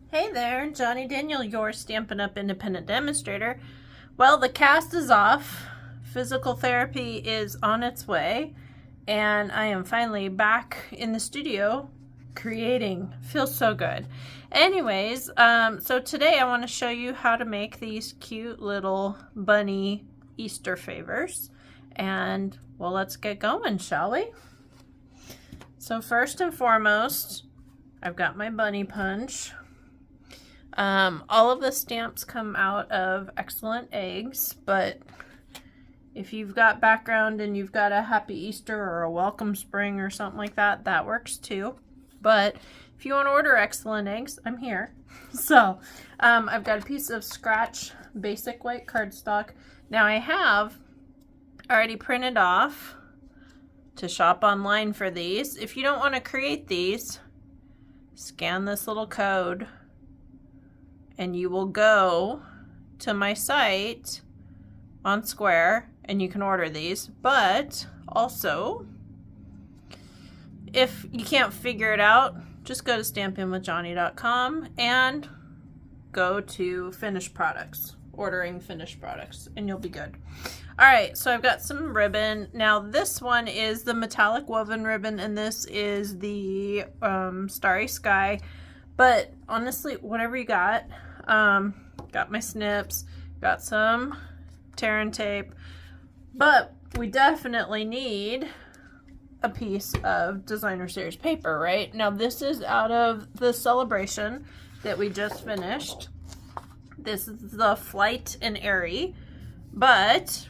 Hey there, Johnny Daniel, your Stampin' Up! Independent demonstrator. Well, the cast is off. Physical therapy is on its way, and I am finally back in the studio creating. Feels so good. Anyways, so today I want to show you how to make these cute little bunny Easter favors. And, well, let's get going, shall we? So first and foremost, I've got my bunny punch. All of the stamps come out of Excellent Eggs, but if you've got background and you've got a Happy Easter or a Welcome Spring or something like that, that works too. But if you want to order Excellent Eggs, I'm here. So I've got a piece of scratch basic white cardstock. Now I have already printed off to shop online for these. If you don't want to create these, scan this little code and you will go to my site on Square and you can order these. But also, if you can't figure it out, just go to stampinwithjohnny.com and go to finished products, ordering finished products, and you'll be good. All right, so I've got some ribbon. Now this one is the metallic woven ribbon, and this is the Starry Sky. But honestly, whatever you got, got my snips, got some tear and tape, but we definitely need a piece of designer series paper, right? Now this is out of the celebration that we just finished. This is the Flight and Airy, but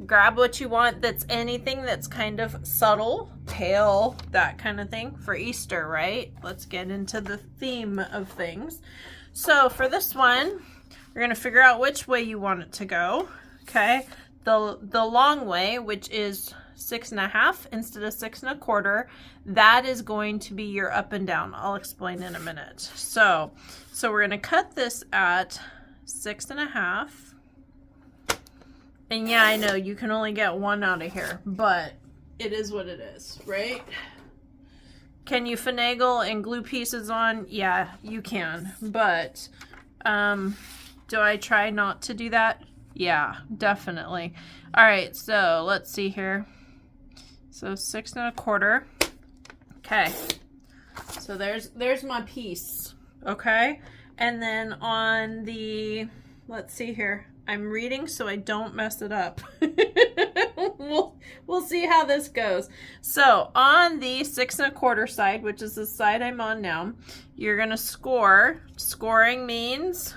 grab what you want that's anything that's kind of subtle, pale, that kind of thing for Easter, right? Let's get into the theme of things. So for this one, you're going to figure out which way you want it to go, okay? The long way, which is 6.5 instead of 6 1/4, that is going to be your up and down. I'll explain in a minute. So we're going to cut this at 6.5. And yeah, I know you can only get one out of here, but it is what it is, right? Can you finagle and glue pieces on? Yeah, you can. But do I try not to do that? Yeah, definitely. All right, so let's see here. So 6 1/4. Okay. So there's my piece. Okay. And then on the, let's see here. I'm reading so I don't mess it up. We'll see how this goes. So on the 6 1/4 side, which is the side I'm on now, you're gonna score. Scoring means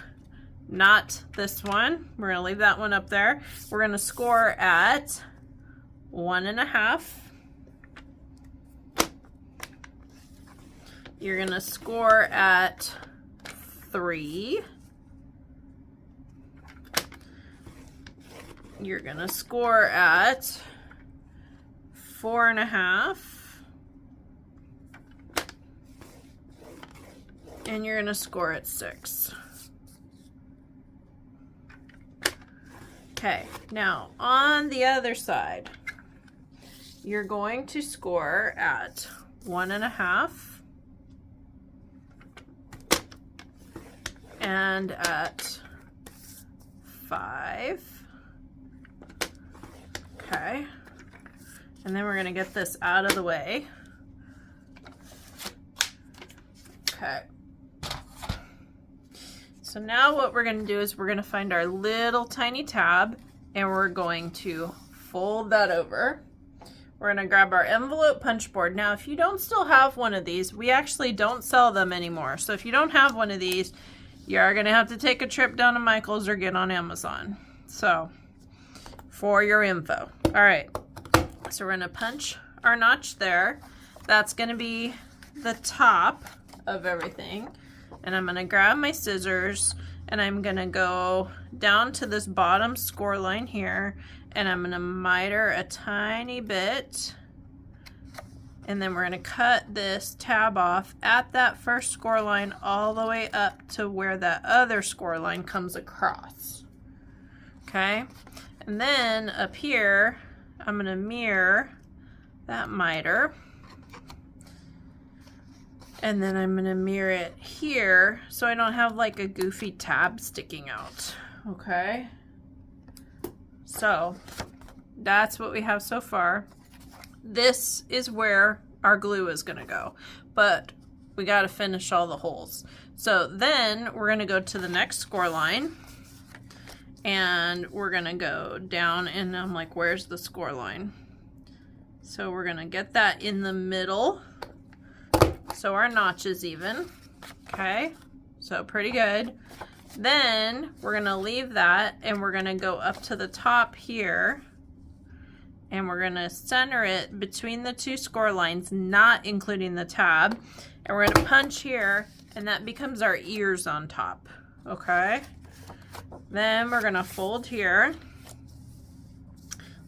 not this one. We're gonna leave that one up there. We're gonna score at 1.5. You're gonna score at 3. You're gonna score at 4.5. And you're gonna score at 6. Okay, now on the other side, you're going to score at 1.5 and at 5. Okay, and then we're going to get this out of the way. Okay, so now what we're going to do is we're going to find our little tiny tab and we're going to fold that over. We're going to grab our envelope punch board. Now if you don't still have one of these, we actually don't sell them anymore. So if you don't have one of these, you are going to have to take a trip down to Michael's or get on Amazon. So for your info. All right, so we're gonna punch our notch there. That's gonna be the top of everything. And I'm gonna grab my scissors and I'm gonna go down to this bottom score line here and I'm gonna miter a tiny bit. And then we're gonna cut this tab off at that first score line all the way up to where that other score line comes across. Okay? And then up here, I'm going to mirror that miter. And then I'm gonna mirror it here so I don't have like a goofy tab sticking out, okay? So that's what we have so far. This is where our glue is gonna go, but we gotta finish all the holes. So then we're gonna go to the next score line and we're gonna go down, and I'm like, where's the score line? So we're gonna get that in the middle so our notch is even, okay? So pretty good. Then we're gonna leave that and we're gonna go up to the top here and we're gonna center it between the two score lines, not including the tab. And we're gonna punch here, and that becomes our ears on top, okay? Then we're gonna fold here.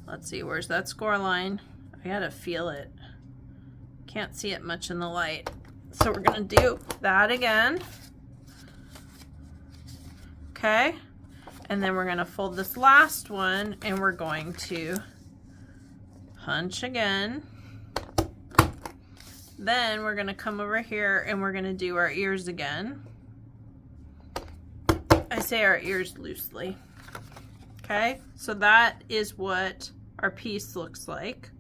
Let's see, where's that score line? I gotta feel it. Can't see it much in the light. So we're gonna do that again. Okay, and then we're gonna fold this last one and we're going to punch again. Then we're gonna come over here and we're gonna do our ears again. I say our ears loosely. Okay, so that is what our piece looks like.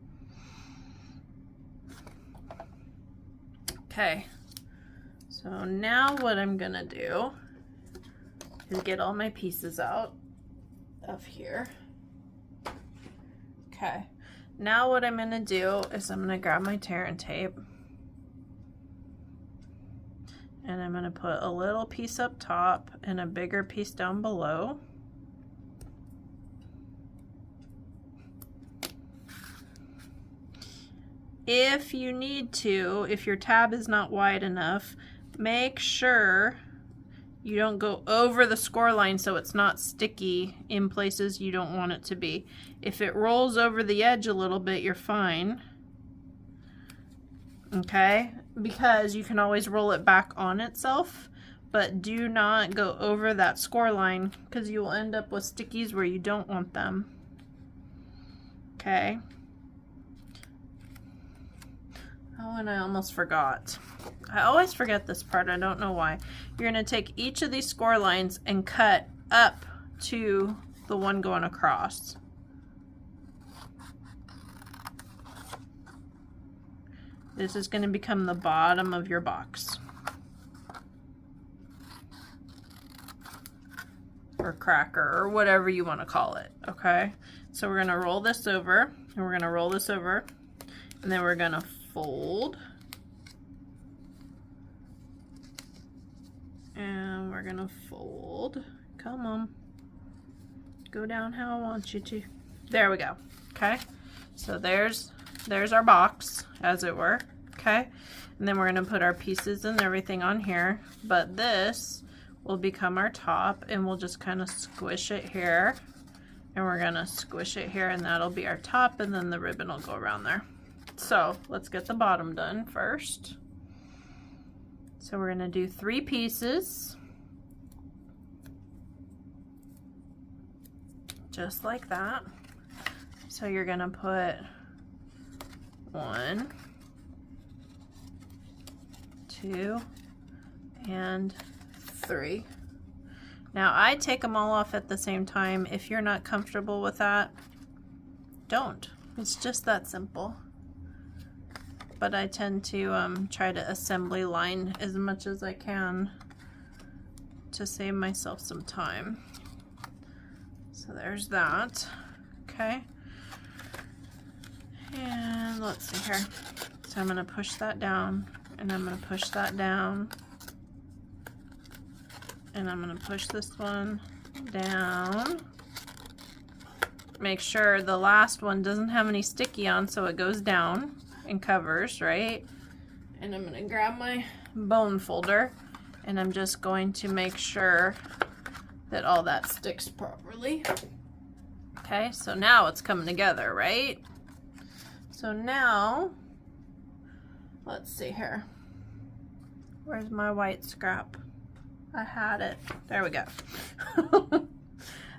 Okay, so now what I'm gonna do is get all my pieces out of here. Okay, now what I'm gonna do is I'm gonna grab my tear and tape and I'm gonna put a little piece up top and a bigger piece down below. If you need to, if your tab is not wide enough, make sure you don't go over the score line so it's not sticky in places you don't want it to be. If it rolls over the edge a little bit, you're fine. Okay? Because you can always roll it back on itself, but do not go over that score line because you will end up with stickies where you don't want them. Okay? Oh, and I almost forgot. I always forget this part. I don't know why. You're going to take each of these score lines and cut up to the one going across. This is going to become the bottom of your box. Or cracker, or whatever you want to call it. Okay? So we're going to roll this over, and we're going to roll this over, and then we're going to fold, and we're gonna fold. Come on, go down how I want you to. There we go. Okay, so there's our box, as it were. Okay, and then we're gonna put our pieces and everything on here, but this will become our top, and we'll just kind of squish it here, and we're gonna squish it here, and that'll be our top, and then the ribbon will go around there. So let's get the bottom done first. So we're gonna do 3 pieces, just like that. So you're gonna put 1, 2, and 3. Now I take them all off at the same time. If you're not comfortable with that, don't. It's just that simple. But I tend to try to assembly line as much as I can to save myself some time. So there's that. Okay. And let's see here. So I'm going to push that down, and I'm going to push that down, and I'm going to push this one down. Make sure the last one doesn't have any sticky on, so it goes down and covers, right? And I'm gonna grab my bone folder, and I'm just going to make sure that all that sticks properly. Okay, so now it's coming together, right? So now, let's see here. Where's my white scrap? I had it. There we go.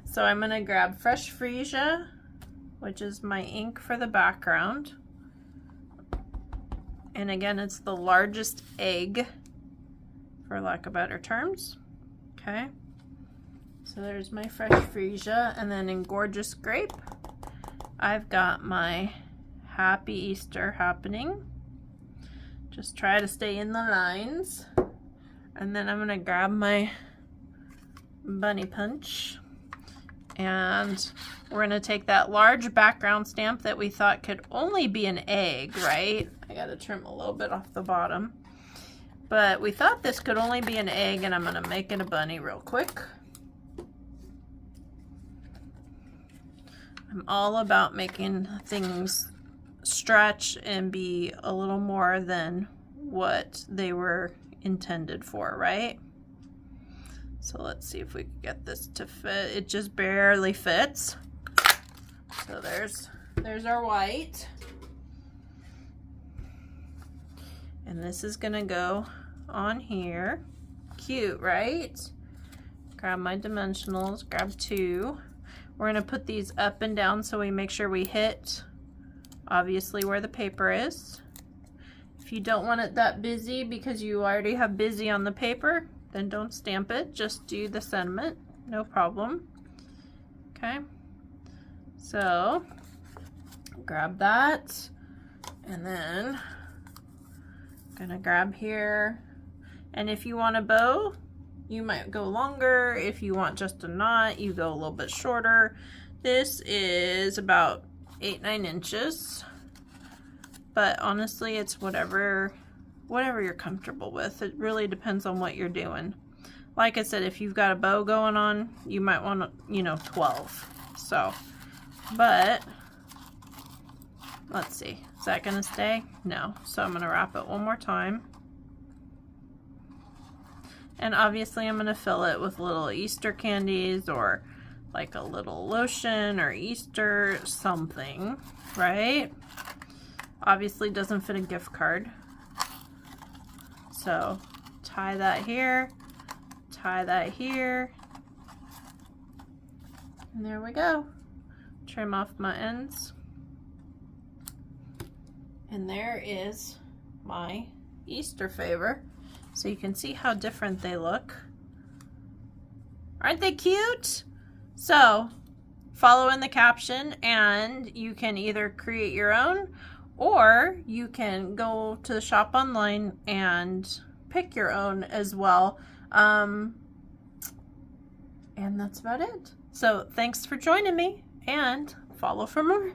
So I'm gonna grab Fresh Freesia, which is my ink for the background. And again, it's the largest egg, for lack of better terms. Okay. So there's my fresh freesia. And then in gorgeous grape, I've got my Happy Easter happening. Just try to stay in the lines. And then I'm gonna grab my bunny punch. And we're gonna take that large background stamp that we thought could only be an egg, right? I gotta trim a little bit off the bottom. But we thought this could only be an egg, and I'm gonna make it a bunny real quick. I'm all about making things stretch and be a little more than what they were intended for, right? So let's see if we can get this to fit. It just barely fits. So there's our white. And this is gonna go on here. Cute, right? Grab my dimensionals, grab 2. We're gonna put these up and down so we make sure we hit, obviously, where the paper is. If you don't want it that busy because you already have busy on the paper, then don't stamp it, just do the sentiment, no problem. Okay, so grab that, and then I'm gonna grab here, and if you want a bow, you might go longer. If you want just a knot, you go a little bit shorter. This is about 8-9 inches, but honestly, it's whatever you're comfortable with. It really depends on what you're doing. Like I said, if you've got a bow going on, you might want to, 12. So, but let's see. Is that going to stay? No. So I'm going to wrap it one more time. And obviously I'm going to fill it with little Easter candies or like a little lotion or Easter something, right? Obviously doesn't fit a gift card. So tie that here, tie that here, and there we go. Trim off my ends. And there is my Easter favor. So you can see how different they look. Aren't they cute? So follow in the caption and you can either create your own, or you can go to the shop online and pick your own as well. And that's about it. So thanks for joining me, and follow for more.